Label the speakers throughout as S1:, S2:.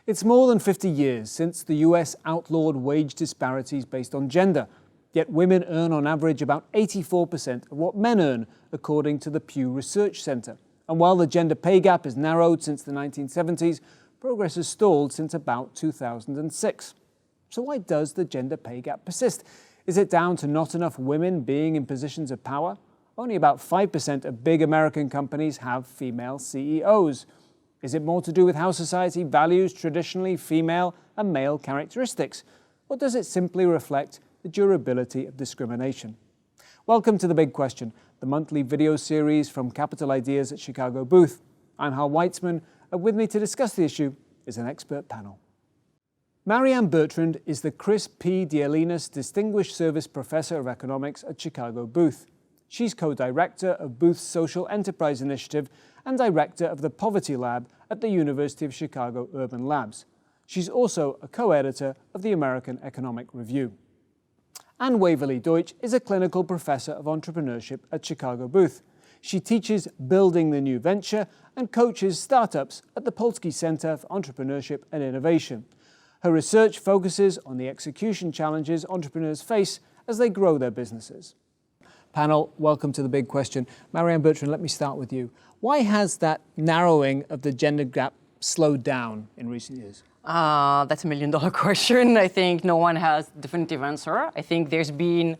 S1: It's more than 50 years since the US outlawed wage disparities based on gender. Yet women earn on average about 84% of what men earn, according to the Pew Research Center. And while the gender pay gap has narrowed since the 1970s, progress has stalled since about 2006. So why does the gender pay gap persist? Is it down to not enough women being in positions of power? Only about 5% of big American companies have female CEOs. Is it more to do with how society values traditionally female and male characteristics? Or does it simply reflect the durability of discrimination? Welcome to The Big Question, the monthly video series from Capital Ideas at Chicago Booth. I'm Hal Weitzman, and with me to discuss the issue is an expert panel. Marianne Bertrand is the Chris P. Dielinas Distinguished Service Professor of Economics at Chicago Booth. She's co-director of Booth's Social Enterprise Initiative and director of the Poverty Lab at the University of Chicago Urban Labs. She's also a co-editor of the American Economic Review. And Waverly Deutsch is a clinical professor of entrepreneurship at Chicago Booth. She teaches Building the New Venture and coaches startups at the Polsky Center for Entrepreneurship and Innovation. Her research focuses on the execution challenges entrepreneurs face as they grow their businesses. Panel, welcome to The Big Question. Marianne Bertrand, let me start with you. Why has that narrowing of the gender gap slowed down in recent years?
S2: That's $1 million question. I think no one has a definitive answer. I think there's been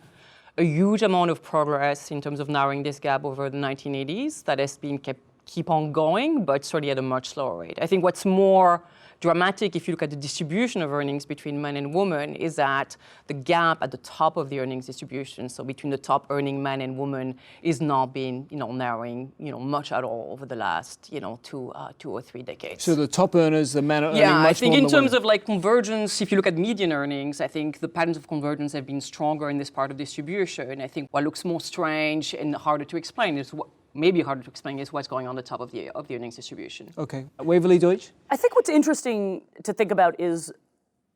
S2: a huge amount of progress in terms of narrowing this gap over the 1980s that has been keep on going, but certainly at a much slower rate. I think what's more dramatic, if you look at the distribution of earnings between men and women, is that the gap at the top of the earnings distribution, so between the top earning men and women, is not been, narrowing, much at all over the last, 2 or 3 decades.
S1: So the top earners, the men are earning much more than the women.
S2: Yeah, I think in terms of like convergence, if you look at median earnings, I think the patterns of convergence have been stronger in this part of distribution. I think what looks more strange and harder to explain is maybe harder to explain is what's going on the top of the earnings distribution.
S1: Okay. Waverly Deutsch?
S3: I think what's interesting to think about is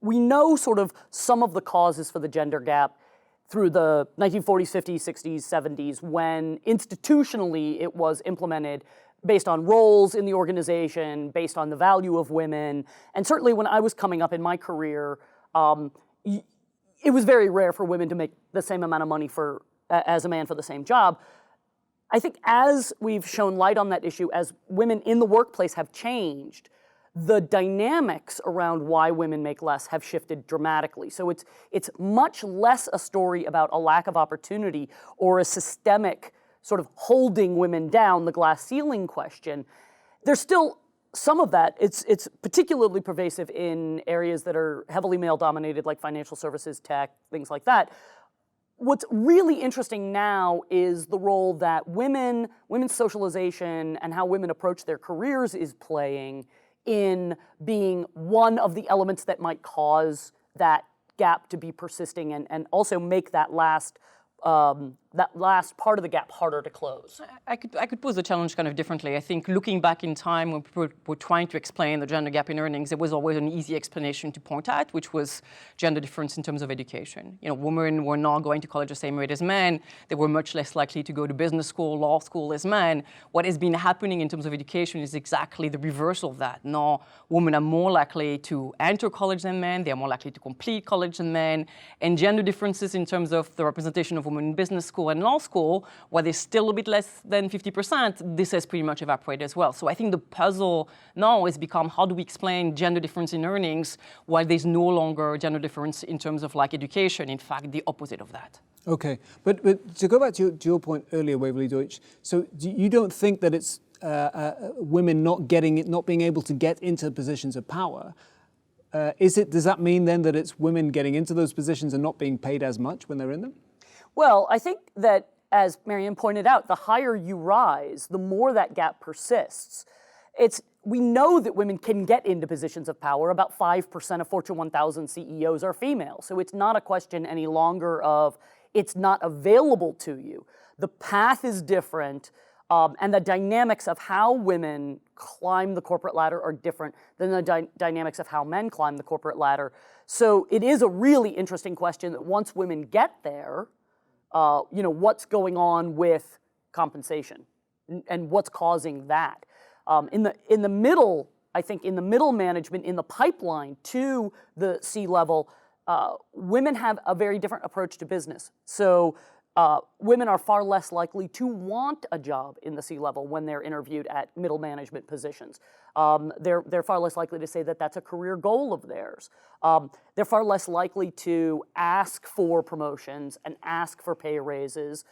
S3: we know sort of some of the causes for the gender gap through the 1940s, 50s, 60s, 70s, when institutionally it was implemented based on roles in the organization, based on the value of women. And certainly when I was coming up in my career, it was very rare for women to make the same amount of money as a man for the same job. I think as we've shown light on that issue, as women in the workplace have changed, the dynamics around why women make less have shifted dramatically. So it's much less a story about a lack of opportunity or a systemic sort of holding women down, the glass ceiling question. There's still some of that. It's particularly pervasive in areas that are heavily male-dominated, like financial services, tech, things like that. What's really interesting now is the role that women's socialization and how women approach their careers is playing in being one of the elements that might cause that gap to be persisting and also make that last part of the gap harder to close.
S2: I could pose the challenge kind of differently. I think looking back in time when people were trying to explain the gender gap in earnings, there was always an easy explanation to point at, which was gender difference in terms of education. Women were not going to college the same rate as men. They were much less likely to go to business school, law school as men. What has been happening in terms of education is exactly the reversal of that. Now, women are more likely to enter college than men. They are more likely to complete college than men. And gender differences in terms of the representation of women in business school and law school, while there's still a bit less than 50%, this has pretty much evaporated as well. So I think the puzzle now has become how do we explain gender difference in earnings while there's no longer gender difference in terms of like education, in fact, the opposite of that.
S1: Okay, but to go back to your point earlier, Waverly Deutsch, so you don't think that it's women not being able to get into positions of power? Does that mean then that it's women getting into those positions and not being paid as much when they're in them?
S3: Well, I think that, as Marianne pointed out, the higher you rise, the more that gap persists. We know that women can get into positions of power. About 5% of Fortune 1000 CEOs are female. So it's not a question any longer of it's not available to you. The path is different, and the dynamics of how women climb the corporate ladder are different than the dynamics of how men climb the corporate ladder. So it is a really interesting question that once women get there, what's going on with compensation and what's causing that. In the middle I think in the middle management, in the pipeline to the C-level, women have a very different approach to business. So women are far less likely to want a job in the C-level when they're interviewed at middle management positions. They're far less likely to say that that's a career goal of theirs. They're far less likely to ask for promotions and ask for pay raises.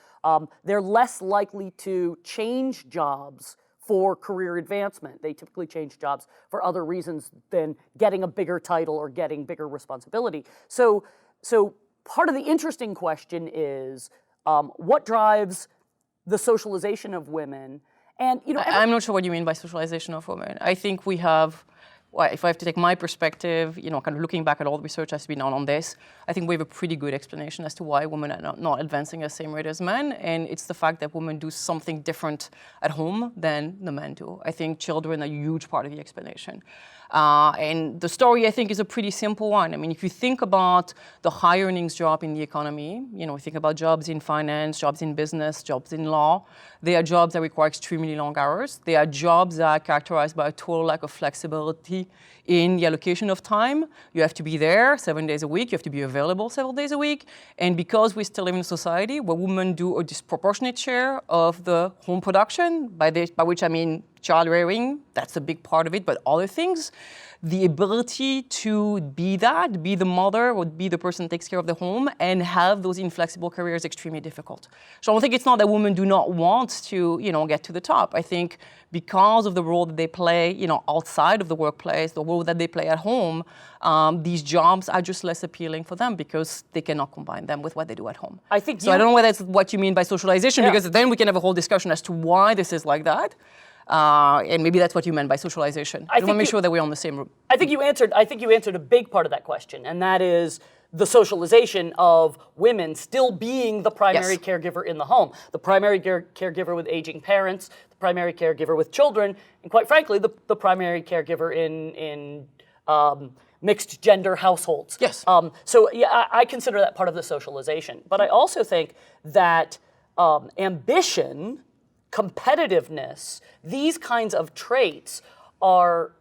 S3: They're less likely to change jobs for career advancement. They typically change jobs for other reasons than getting a bigger title or getting bigger responsibility. So part of the interesting question is, what drives the socialization of women? And
S2: I'm not sure what you mean by socialization of women. I think we have, well, if I have to take my perspective, kind of looking back at all the research that's been done on this, I think we have a pretty good explanation as to why women are not advancing at the same rate as men, and it's the fact that women do something different at home than the men do. I think children are a huge part of the explanation. And the story, I think, is a pretty simple one. I mean, if you think about the high earnings job in the economy, think about jobs in finance, jobs in business, jobs in law, they are jobs that require extremely long hours. They are jobs that are characterized by a total lack of flexibility in the allocation of time. You have to be there 7 days a week. You have to be available several days a week. And because we still live in a society where women do a disproportionate share of the home production, by which I mean child rearing, that's a big part of it, but other things, the ability to be the mother or be the person who takes care of the home and have those inflexible careers is extremely difficult. So I don't think it's not that women do not want to, get to the top. I think because of the role that they play, outside of the workplace, the role that they play at home, these jobs are just less appealing for them because they cannot combine them with what they do at home.
S3: I think
S2: so. I don't know whether that's what you mean by socialization, because then we can have a whole discussion as to why this is like that. And maybe that's what you meant by socialization. I want to make sure that we're on the same route.
S3: I think you answered a big part of that question, and that is the socialization of women still being the primary caregiver in the home, the primary caregiver with aging parents, the primary caregiver with children, and quite frankly, the primary caregiver in mixed gender households.
S2: Yes.
S3: So I consider that part of the socialization. But I also think that ambition, competitiveness, these kinds of traits are,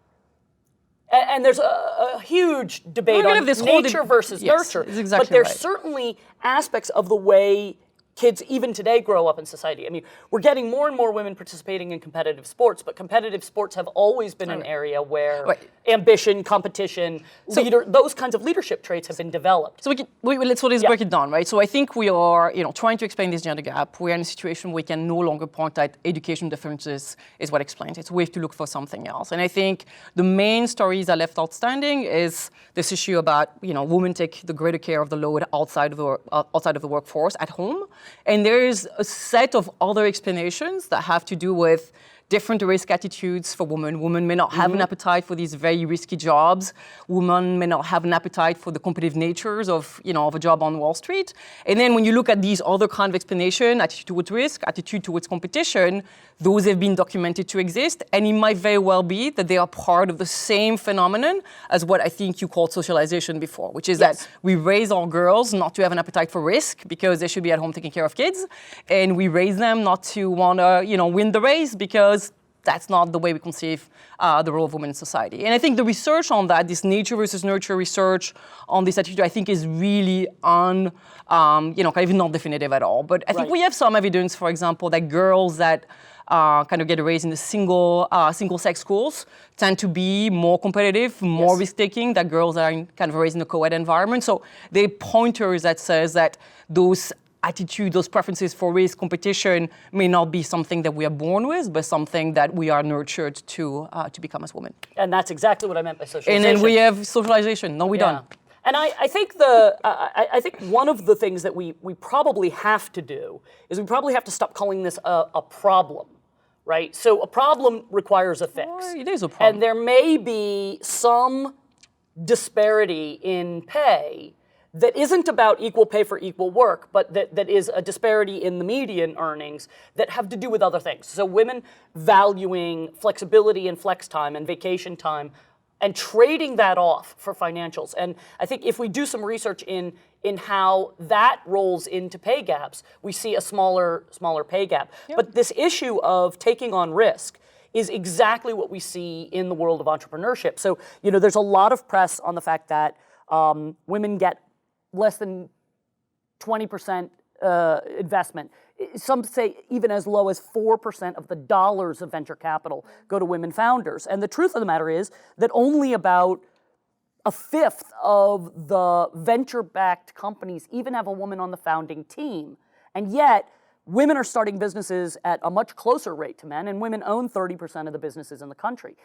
S3: and there's a huge debate on nature versus nurture,
S2: exactly,
S3: but there's
S2: right.
S3: certainly aspects of the way kids even today grow up in society. I mean, we're getting more and more women participating in competitive sports, but competitive sports have always been an area where ambition, competition, those kinds of leadership traits have been developed.
S2: So let's break it down, right? So I think we are, trying to explain this gender gap. We're in a situation where we can no longer point at education differences is what explains it. So we have to look for something else. And I think the main stories that are left outstanding is this issue about, women take the greater care of the load outside of the workforce at home. And there is a set of other explanations that have to do with different risk attitudes for women. Women may not have an appetite for these very risky jobs. Women may not have an appetite for the competitive natures of, of a job on Wall Street. And then when you look at these other kind of explanation, attitude towards risk, attitude towards competition, those have been documented to exist. And it might very well be that they are part of the same phenomenon as what I think you called socialization before, which is that we raise our girls not to have an appetite for risk because they should be at home taking care of kids. And we raise them not to want to, win the race because that's not the way we conceive the role of women in society. And I think the research on that, this nature versus nurture research on this attitude, I think is really kind of not definitive at all. But I think we have some evidence, for example, that girls that kind of get raised in the single-sex schools tend to be more competitive, more risk-taking than girls that are kind of raised in a co-ed environment. So there are pointers that says that those attitude, those preferences for risk, competition may not be something that we are born with, but something that we are nurtured to become as women.
S3: And that's exactly what I meant by socialization.
S2: And then we have socialization. No, we don't.
S3: And I think I think one of the things that we probably have to do is we probably have to stop calling this a problem, right? So a problem requires a fix.
S2: Well, it is a problem.
S3: And there may be some disparity in pay that isn't about equal pay for equal work, but that is a disparity in the median earnings that have to do with other things. So women valuing flexibility and flex time and vacation time and trading that off for financials. And I think if we do some research in how that rolls into pay gaps, we see a smaller pay gap. Yep. But this issue of taking on risk is exactly what we see in the world of entrepreneurship. So, there's a lot of press on the fact that women get less than 20% investment. Some say even as low as 4% of the dollars of venture capital go to women founders. And the truth of the matter is that only about a fifth of the venture-backed companies even have a woman on the founding team. And yet, women are starting businesses at a much closer rate to men, and women own 30% of the businesses in the country.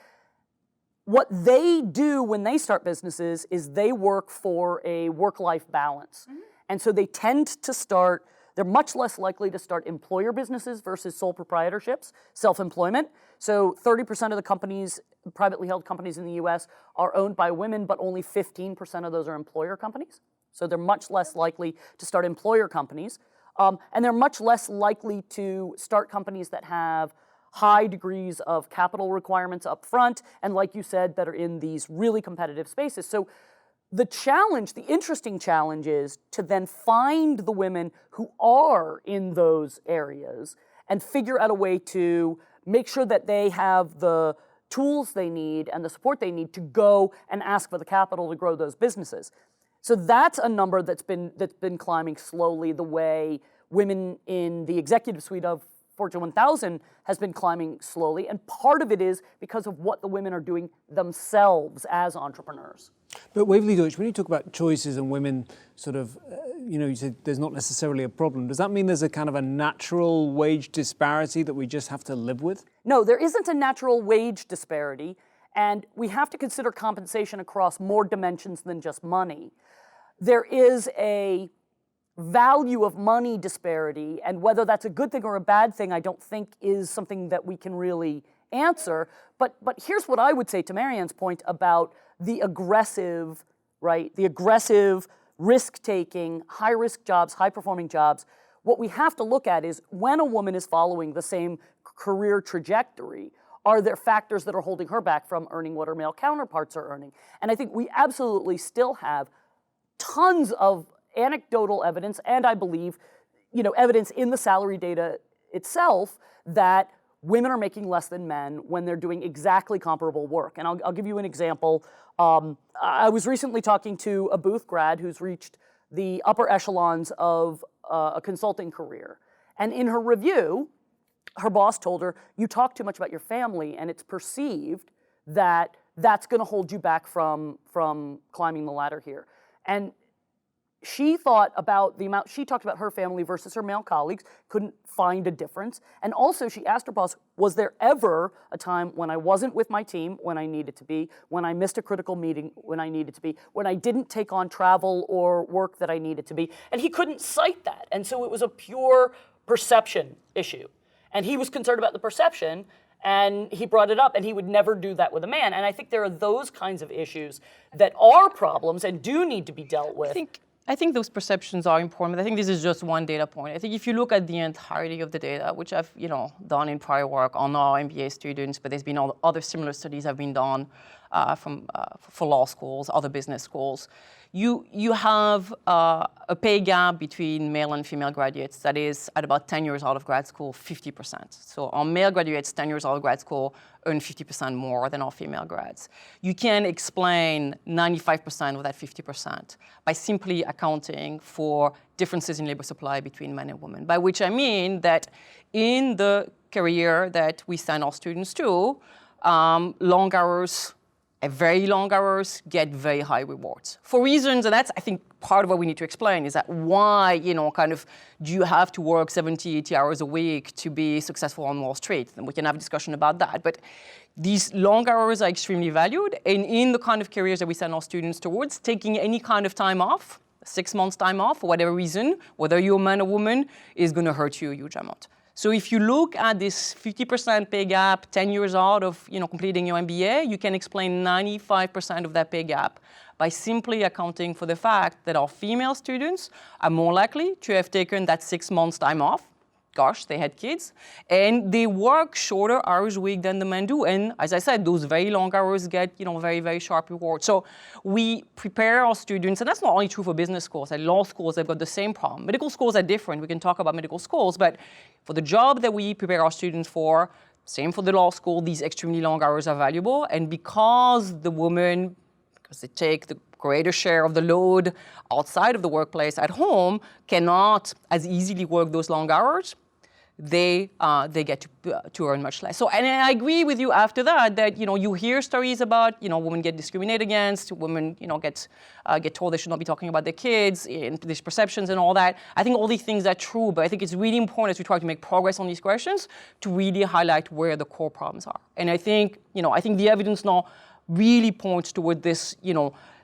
S3: What they do when they start businesses is they work for a work-life balance. Mm-hmm. And so they tend to start, they're much less likely to start employer businesses versus sole proprietorships, self-employment. So 30% of the companies, privately held companies in the US, are owned by women, but only 15% of those are employer companies. So they're much less likely to start employer companies. And they're much less likely to start companies that have high degrees of capital requirements up front, and like you said, that are in these really competitive spaces. So the challenge, the interesting challenge is to then find the women who are in those areas and figure out a way to make sure that they have the tools they need and the support they need to go and ask for the capital to grow those businesses. So that's a number that's been climbing slowly, the way women in the executive suite of Fortune 1000 has been climbing slowly, and part of it is because of what the women are doing themselves as entrepreneurs.
S1: But Waverly, Deutsch, when you talk about choices and women sort of, you said there's not necessarily a problem. Does that mean there's a kind of a natural wage disparity that we just have to live with?
S3: No, there isn't a natural wage disparity, and we have to consider compensation across more dimensions than just money. There is a value of money disparity, and whether that's a good thing or a bad thing, I don't think is something that we can really answer. But here's what I would say to Marianne's point about the aggressive, risk-taking, high-risk jobs, high-performing jobs. What we have to look at is when a woman is following the same career trajectory, are there factors that are holding her back from earning what her male counterparts are earning? And I think we absolutely still have tons of anecdotal evidence, and I believe, evidence in the salary data itself that women are making less than men when they're doing exactly comparable work. And I'll give you an example. I was recently talking to a Booth grad who's reached the upper echelons of a consulting career. And in her review, her boss told her, you talk too much about your family, and it's perceived that that's going to hold you back from climbing the ladder here. And she thought about the amount, she talked about her family versus her male colleagues, couldn't find a difference. And also she asked her boss, was there ever a time when I wasn't with my team when I needed to be, when I missed a critical meeting when I needed to be, when I didn't take on travel or work that I needed to be? And he couldn't cite that. And so it was a pure perception issue. And he was concerned about the perception, and he brought it up, and he would never do that with a man. And I think there are those kinds of issues that are problems and do need to be dealt with.
S2: I think those perceptions are important, but I think this is just one data point. I think if you look at the entirety of the data, which I've done in prior work on our MBA students, but there's been other similar studies have been done for law schools, other business schools. You have a pay gap between male and female graduates that is at about 10 years out of grad school, 50%. So our male graduates 10 years out of grad school earn 50% more than our female grads. You can explain 95% of that 50% by simply accounting for differences in labor supply between men and women, by which I mean that in the career that we send our students to, long hours, very long hours get very high rewards for reasons, and that's, I think, part of what we need to explain is that why, do you have to work 70, 80 hours a week to be successful on Wall Street? And we can have a discussion about that. But these long hours are extremely valued, and in the kind of careers that we send our students towards, taking any kind of time off, 6 months time off, for whatever reason, whether you're a man or woman, is going to hurt you a huge amount. So if you look at this 50% pay gap 10 years out of completing your MBA, you can explain 95% of that pay gap by simply accounting for the fact that our female students are more likely to have taken that 6 months time off. Gosh, they had kids, and they work shorter hours a week than the men do. And as I said, those very long hours get very, very sharp rewards. So we prepare our students, and that's not only true for business schools. At law schools, they've got the same problem. Medical schools are different. We can talk about medical schools, but for the job that we prepare our students for, Same for the law school, these extremely long hours are valuable. And because the women, because they take the greater share of the load outside of the workplace at home, cannot as easily work those long hours, they get to earn much less. So, and I agree with you after that you hear stories about women get discriminated against, women get told they should not be talking about their kids, and these perceptions and all that. I think all these things are true, but I think it's really important as we try to make progress on these questions to really highlight where the core problems are. And I think the evidence now really points toward this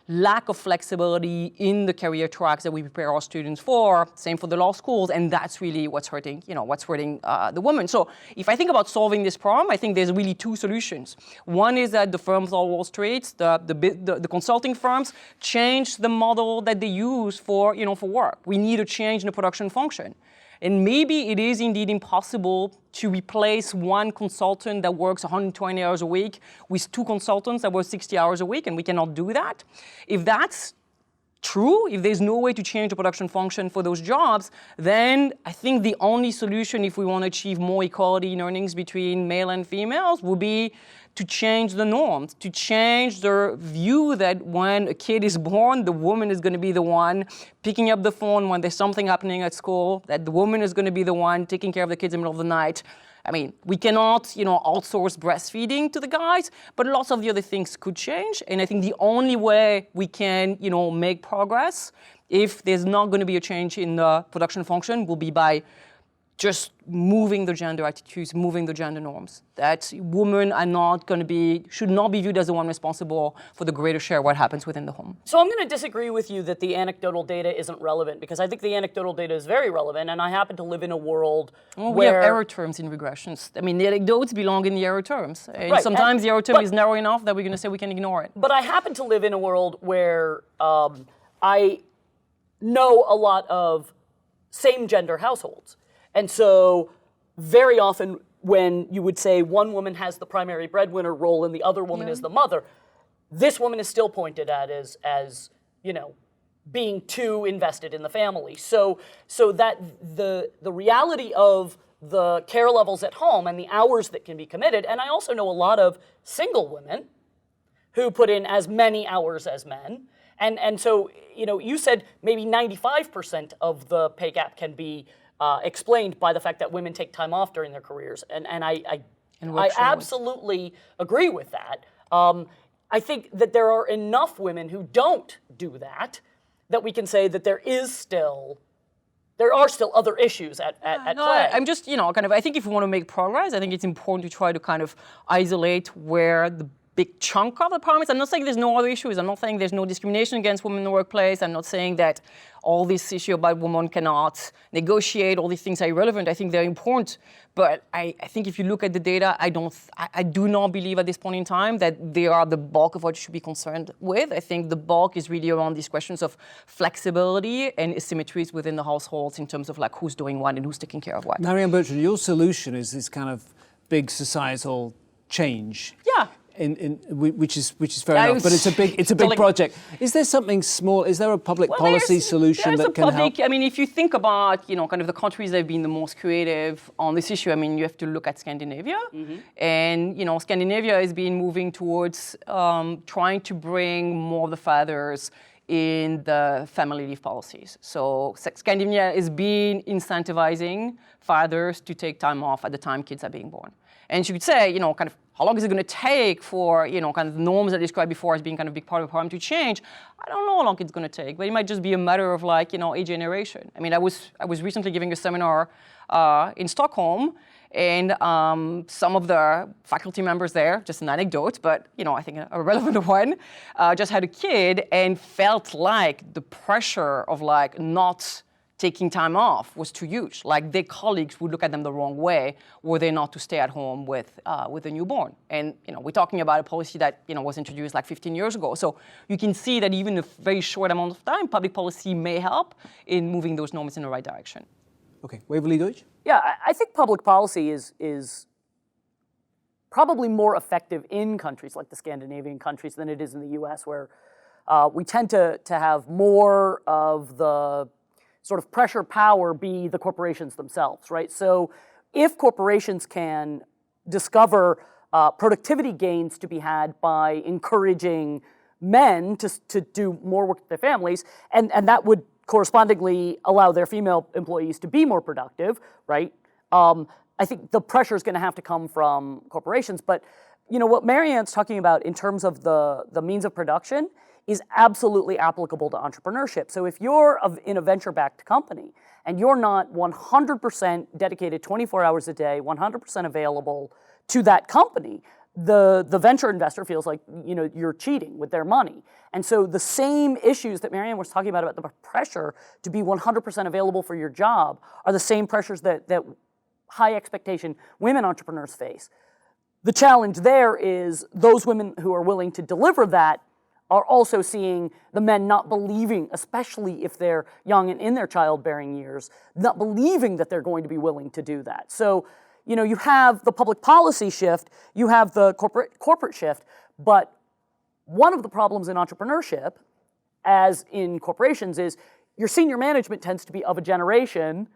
S2: lack of flexibility in the career tracks that we prepare our students for. Same for the law schools, and that's really what's hurting the women. So if I think about solving this problem, I think there's really two solutions. One is that the firms on Wall Street, the consulting firms, change the model that they use for work. We need a change in the production function. And maybe it is indeed impossible to replace one consultant that works 120 hours a week with two consultants that work 60 hours a week, and we cannot do that. If that's true, if there's no way to change the production function for those jobs, then I think the only solution if we want to achieve more equality in earnings between male and females will be to change the norms, to change the view that when a kid is born, the woman is going to be the one picking up the phone when there's something happening at school, that the woman is going to be the one taking care of the kids in the middle of the night. I mean, we cannot, outsource breastfeeding to the guys, but lots of the other things could change. And I think the only way we can, make progress, if there's not going to be a change in the production function, will be by just moving the gender attitudes, moving the gender norms. That women should not be viewed as the one responsible for the greater share of what happens within the home.
S3: So I'm going to disagree with you that the anecdotal data isn't relevant, because I think the anecdotal data is very relevant, and I happen to live in a world where...
S2: We have error terms in regressions. I mean, the anecdotes belong in the error terms. And
S3: right.
S2: Sometimes the error term is narrow enough that we're going to say we can ignore it.
S3: But I happen to live in a world where I know a lot of same-gender households. And so very often when you would say one woman has the primary breadwinner role and the other woman is the mother, this woman is still pointed at as being too invested in the family. So that the reality of the care levels at home and the hours that can be committed, and I also know a lot of single women who put in as many hours as men. And so, you said maybe 95% of the pay gap can be explained by the fact that women take time off during their careers, and I absolutely agree with that. I think that there are enough women who don't do that we can say that there are still other issues at play.
S2: I'm just, I think if we want to make progress, I think it's important to try to kind of isolate where the big chunk of the problem is. I'm not saying there's no other issues. I'm not saying there's no discrimination against women in the workplace. I'm not saying that all this issue about women cannot negotiate, all these things are irrelevant. I think they're important. But I think if you look at the data, I do not believe at this point in time that they are the bulk of what you should be concerned with. I think the bulk is really around these questions of flexibility and asymmetries within the households in terms of like who's doing what and who's taking care of what.
S1: Marianne, Bertrand, your solution is this kind of big societal change.
S2: Yeah.
S1: Which is fair enough, but it's a big project. Is there something small? Is there a public policy solution that can help?
S2: I mean, if you think about kind of the countries that have been the most creative on this issue, I mean, you have to look at Scandinavia, and Scandinavia has been moving towards trying to bring more of the fathers in the family leave policies. So Scandinavia has been incentivizing fathers to take time off at the time kids are being born. And you could say, kind of, how long is it going to take for, kind of the norms I described before as being kind of a big part of the problem to change? I don't know how long it's going to take, but it might just be a matter of like, a generation. I mean, I was recently giving a seminar in Stockholm, and some of the faculty members there, just an anecdote, but I think a relevant one, just had a kid and felt like the pressure of like not taking time off was too huge. Like their colleagues would look at them the wrong way were they not to stay at home with a newborn. And we're talking about a policy that was introduced like 15 years ago. So you can see that even in a very short amount of time, public policy may help in moving those norms in the right direction.
S1: Okay, Waverly, Deutsch?
S3: Yeah, I think public policy is probably more effective in countries like the Scandinavian countries than it is in the U.S., where we tend to have more of the sort of pressure power be the corporations themselves, right? So if corporations can discover productivity gains to be had by encouraging men to do more work with their families, and that would correspondingly allow their female employees to be more productive, right? I think the pressure is going to have to come from corporations, but what Marianne's talking about in terms of the means of production is absolutely applicable to entrepreneurship. So if you're in a venture-backed company and you're not 100% dedicated 24 hours a day, 100% available to that company, the venture investor feels like you're cheating with their money. And so the same issues that Marianne was talking about the pressure to be 100% available for your job are the same pressures that high expectation women entrepreneurs face. The challenge there is those women who are willing to deliver that are also seeing the men not believing, especially if they're young and in their childbearing years, not believing that they're going to be willing to do that. So, you have the public policy shift, you have the corporate shift, but one of the problems in entrepreneurship, as in corporations, is your senior management tends to be of a generation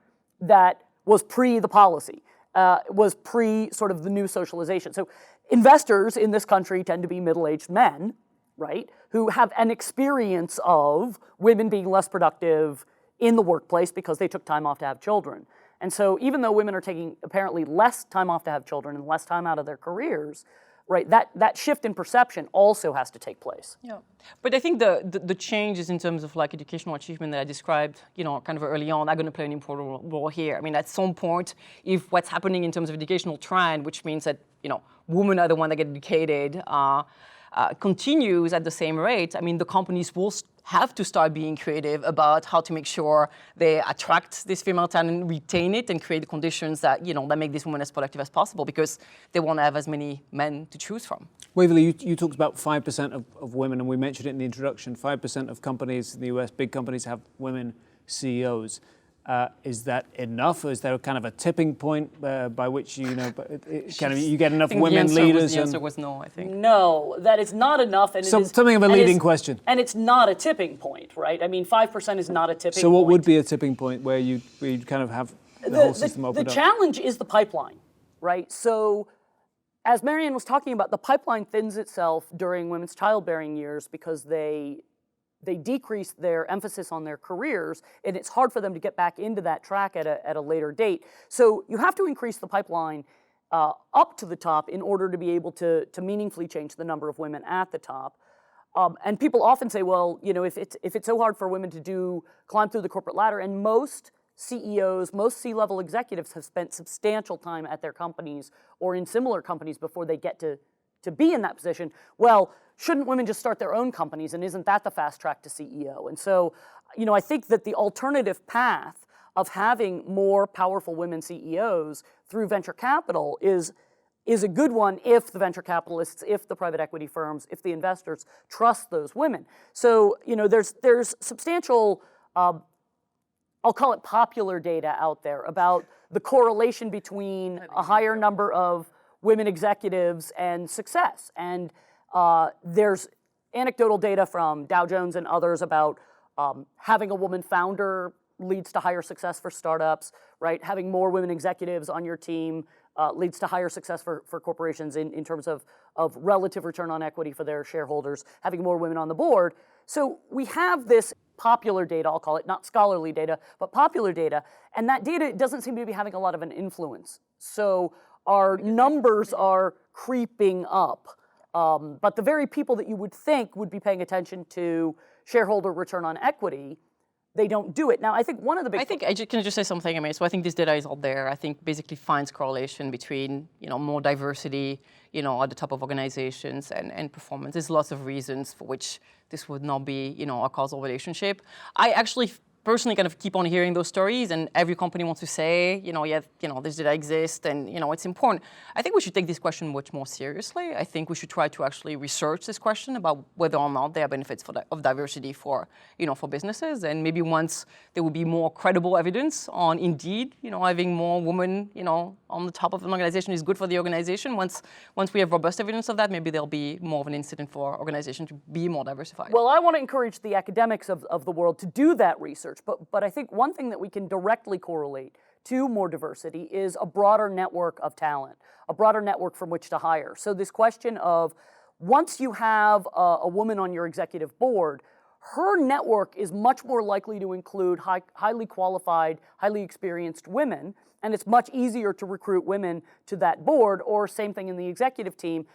S3: that was pre the policy, was pre sort of the new socialization. So investors in this country tend to be middle-aged men, right, who have an experience of women being less productive in the workplace because they took time off to have children. And so even though women are taking apparently less time off to have children and less time out of their careers, right, that shift in perception also has to take place.
S2: Yeah, but I think the changes in terms of like educational achievement that I described, kind of early on, are going to play an important role here. I mean, at some point, if what's happening in terms of educational trend, which means that, women are the ones that get educated, continues at the same rate, I mean, the companies will have to start being creative about how to make sure they attract this female talent, retain it, and create the conditions that, that make these women as productive as possible, because they want to have as many men to choose from.
S1: Waverly, you talked about 5% of women, and we mentioned it in the introduction, 5% of companies in the US, big companies, have women CEOs. Is that enough, or is there kind of a tipping point by which you get enough women leaders?
S2: The answer was no, I think.
S3: No, that is not enough, and
S1: something of a leading question.
S3: And it's not a tipping point, right? I mean, 5% is not a tipping point.
S1: So what would be a tipping point where you kind of have the whole system opened up?
S3: The challenge is the pipeline, right? So, as Marianne was talking about, the pipeline thins itself during women's childbearing years because they decrease their emphasis on their careers, and it's hard for them to get back into that track at a later date. So you have to increase the pipeline up to the top in order to be able to meaningfully change the number of women at the top. And people often say, well, if it's so hard for women to climb through the corporate ladder, and most CEOs, most C-level executives have spent substantial time at their companies or in similar companies before they get to be in that position. Well, shouldn't women just start their own companies, and isn't that the fast track to CEO? And so, I think that the alternative path of having more powerful women CEOs through venture capital is a good one if the venture capitalists, if the private equity firms, if the investors trust those women. So, there's substantial, I'll call it popular data out there about the correlation between a higher number of women executives and success. And there's anecdotal data from Dow Jones and others about having a woman founder leads to higher success for startups, right? Having more women executives on your team leads to higher success for corporations in terms of relative return on equity for their shareholders, having more women on the board. So we have this popular data, I'll call it, not scholarly data, but popular data, and that data doesn't seem to be having a lot of an influence. So our numbers are creeping up. But the very people that you would think would be paying attention to shareholder return on equity, they don't do it. Now, I think one of the big...
S2: Can I just say something? I mean, so I think this data is out there. I think basically finds correlation between, more diversity, at the top of organizations and performance. There's lots of reasons for which this would not be, a causal relationship. I actually personally kind of keep on hearing those stories, and every company wants to say, this data exists, and it's important. I think we should take this question much more seriously. I think we should try to actually research this question about whether or not there are benefits of diversity for businesses, and maybe once there will be more credible evidence on indeed, having more women, on the top of an organization is good for the organization. Once we have robust evidence of that, maybe there'll be more of an incentive for organizations to be more diversified.
S3: Well, I want to encourage the academics of the world to do that research. But I think one thing that we can directly correlate to more diversity is a broader network of talent, a broader network from which to hire. So this question of once you have a woman on your executive board, her network is much more likely to include highly qualified, highly experienced women, and it's much easier to recruit women to that board, or same thing in the executive team.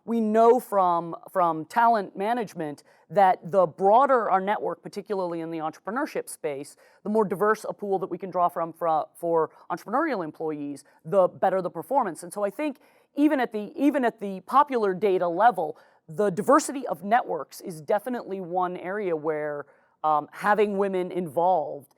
S3: We know from talent management that the broader our network, particularly in the entrepreneurship space, the more diverse a pool that we can draw from for entrepreneurial employees, the better the performance. And so I think even at the popular data level, the diversity of networks is definitely one area where having women involved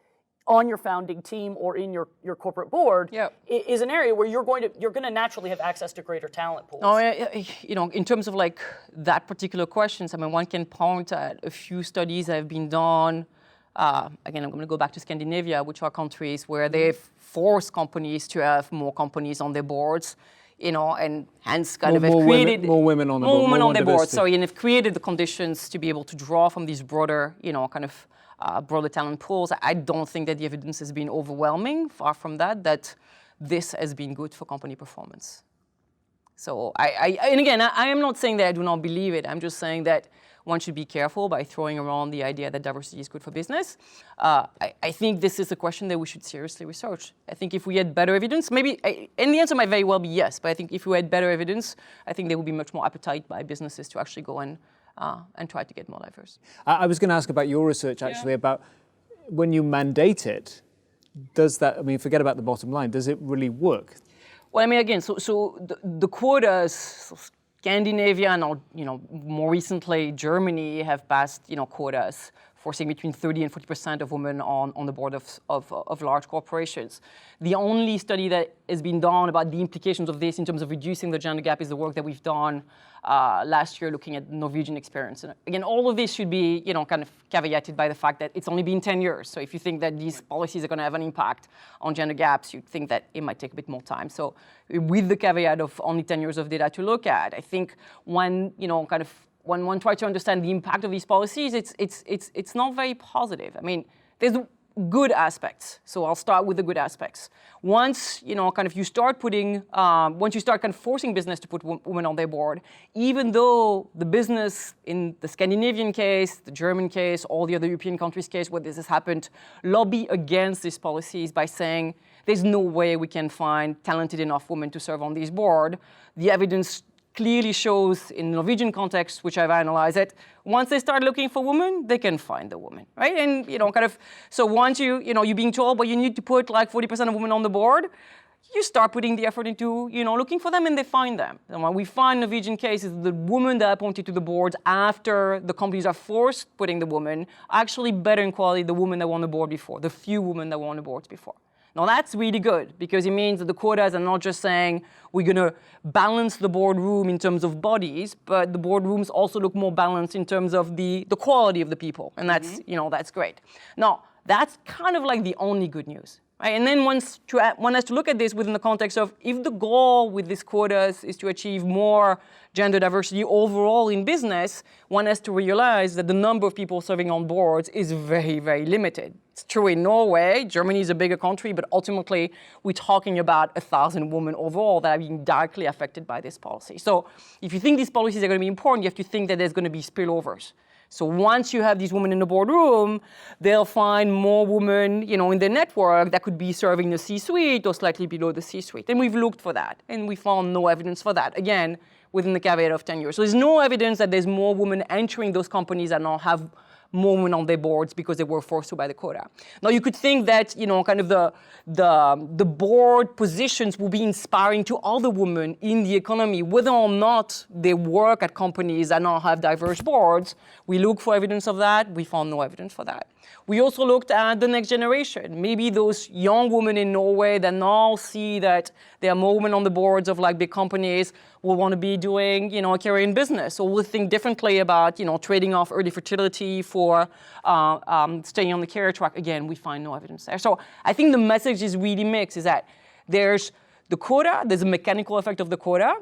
S3: on your founding team or in your corporate board is an area where you're going to naturally have access to greater talent pools.
S2: Oh, in terms of like that particular questions, I mean, one can point at a few studies that have been done. Again, I'm going to go back to Scandinavia, which are countries where they've forced companies to have more companies on their boards, and hence kind of have created
S1: more women on the board,
S2: more women on their board. Sorry, and have created the conditions to be able to draw from these broader, kind of broader talent pools. I don't think that the evidence has been overwhelming. Far from that this has been good for company performance. So and again, I am not saying that I do not believe it. I'm just saying that one should be careful by throwing around the idea that diversity is good for business. I think this is a question that we should seriously research. I think if we had better evidence, and the answer might very well be yes, but I think if we had better evidence, I think there would be much more appetite by businesses to actually go and try to get more diverse.
S1: I was going to ask about your research actually about when you mandate it, does that, forget about the bottom line, does it really work?
S2: Well, again, so the quotas, Scandinavia and more recently Germany have passed quotas forcing between 30 and 40% of women on the board of large corporations. The only study that has been done about the implications of this in terms of reducing the gender gap is the work that we've done last year looking at the Norwegian experience. And again, all of this should be kind of caveated by the fact that it's only been 10 years. So if you think that these policies are going to have an impact on gender gaps, you'd think that it might take a bit more time. So with the caveat of only 10 years of data to look at, I think when one tries to understand the impact of these policies, it's not very positive. There's good aspects. So I'll start with the good aspects. Once you start forcing business to put women on their board, even though the business in the Scandinavian case, the German case, all the other European countries' case where this has happened, lobby against these policies by saying there's no way we can find talented enough women to serve on this board. The evidence clearly shows in the Norwegian context, which I've analyzed it, once they start looking for women, they can find the woman, right? And so once you're being told, well, you need to put like 40% of women on the board, you start putting the effort into, looking for them, and they find them. And what we find in Norwegian cases, the women that are appointed to the boards after the companies are forced putting the woman are actually better in quality than the women that were on the board before, the few women that were on the boards before. Now that's really good because it means that the quotas are not just saying we're going to balance the boardroom in terms of bodies, but the boardrooms also look more balanced in terms of the quality of the people, and that's that's great. Now that's kind of like the only good news, right? And then one has to look at this within the context of if the goal with these quotas is to achieve more gender diversity overall in business, one has to realize that the number of people serving on boards is very, very limited. It's true in Norway. Germany is a bigger country, but ultimately we're talking about 1,000 women overall that are being directly affected by this policy. So if you think these policies are going to be important, you have to think that there's going to be spillovers. So once you have these women in the boardroom, they'll find more women, in their network that could be serving the C-suite or slightly below the C-suite. And we've looked for that, and we found no evidence for that. Again, within the caveat of 10 years. So there's no evidence that there's more women entering those companies that now have more women on their boards because they were forced to by the quota. Now you could think that, the board positions will be inspiring to other women in the economy, whether or not they work at companies that now have diverse boards. We look for evidence of that. We found no evidence for that. We also looked at the next generation. Maybe those young women in Norway that now see that there are more women on the boards of like big companies will want to be doing, a career in business, or will think differently about, trading off early fertility for staying on the career track. Again, we find no evidence there. So I think the message is really mixed, is that there's the quota, there's a mechanical effect of the quota.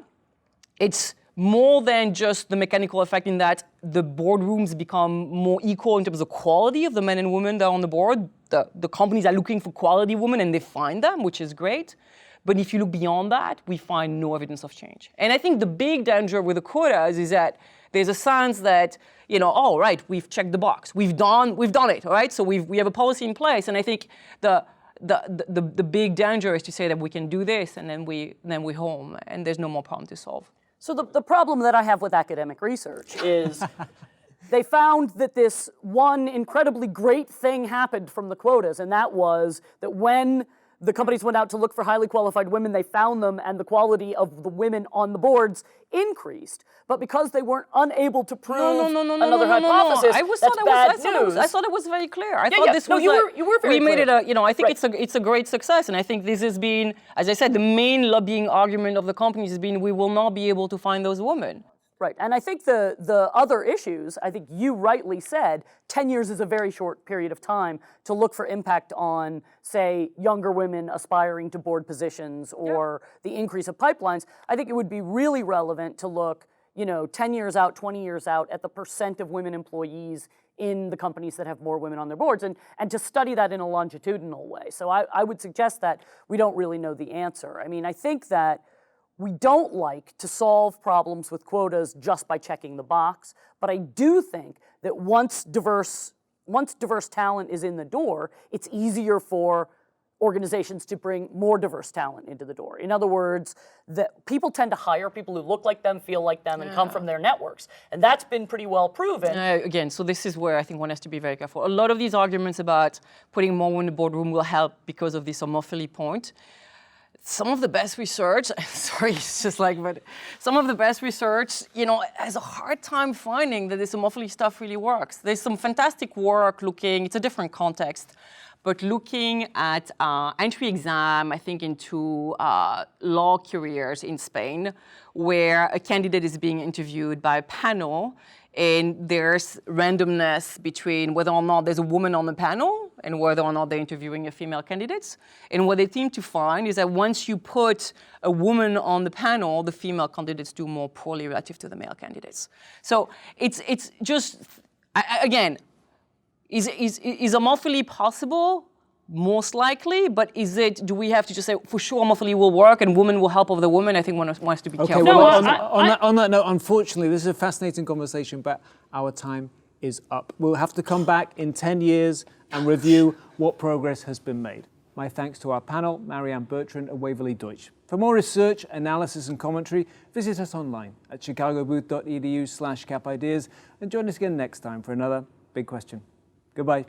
S2: It's more than just the mechanical effect in that the boardrooms become more equal in terms of quality of the men and women that are on the board. The companies are looking for quality women and they find them, which is great. But if you look beyond that, we find no evidence of change. And I think the big danger with the quotas is that there's a sense that, oh, right, we've checked the box. We've done it, all right? So we have a policy in place. And I think the big danger is to say that we can do this and then we're home and there's no more problem to solve.
S3: So the problem that I have with academic research is they found that this one incredibly great thing happened from the quotas, and that was that when the companies went out to look for highly qualified women, they found them, and the quality of the women on the boards increased. But because they weren't unable to prove another hypothesis, that's bad news.
S2: I thought it was very clear. I thought this was
S3: you were very
S2: we made
S3: clear.
S2: it I think it's a great success, and I think this has been, as I said, the main lobbying argument of the companies has been we will not be able to find those women.
S3: Right, and I think the other issues, I think you rightly said, 10 years is a very short period of time to look for impact on, say, younger women aspiring to board positions or the increase of pipelines. I think it would be really relevant to look, 10 years out, 20 years out at the percent of women employees in the companies that have more women on their boards and to study that in a longitudinal way. So I would suggest that we don't really know the answer. I mean, I think that we don't like to solve problems with quotas just by checking the box, but I do think that once diverse talent is in the door, it's easier for organizations to bring more diverse talent into the door. In other words, that people tend to hire people who look like them, feel like them, and come from their networks. And that's been pretty well proven.
S2: Again, so this is where I think one has to be very careful. A lot of these arguments about putting more women in the boardroom will help because of this homophily point. Some of the best research, but some of the best research, has a hard time finding that this homophily stuff really works. There's some fantastic work it's a different context, but looking at entry exam, I think, into law careers in Spain, where a candidate is being interviewed by a panel, and there's randomness between whether or not there's a woman on the panel and whether or not they're interviewing a female candidates. And what they seem to find is that once you put a woman on the panel, the female candidates do more poorly relative to the male candidates. So it's just, again, is homophily possible? Most likely, but do we have to just say, for sure homophily will work and women will help over the women? I think one has to be careful.
S1: Well, on that note, unfortunately, this is a fascinating conversation, but our time is up. We'll have to come back in 10 years and review what progress has been made. My thanks to our panel, Marianne, Bertrand, and Waverly, Deutsch. For more research, analysis, and commentary, visit us online at chicagobooth.edu/capideas and join us again next time for another Big Question. Goodbye.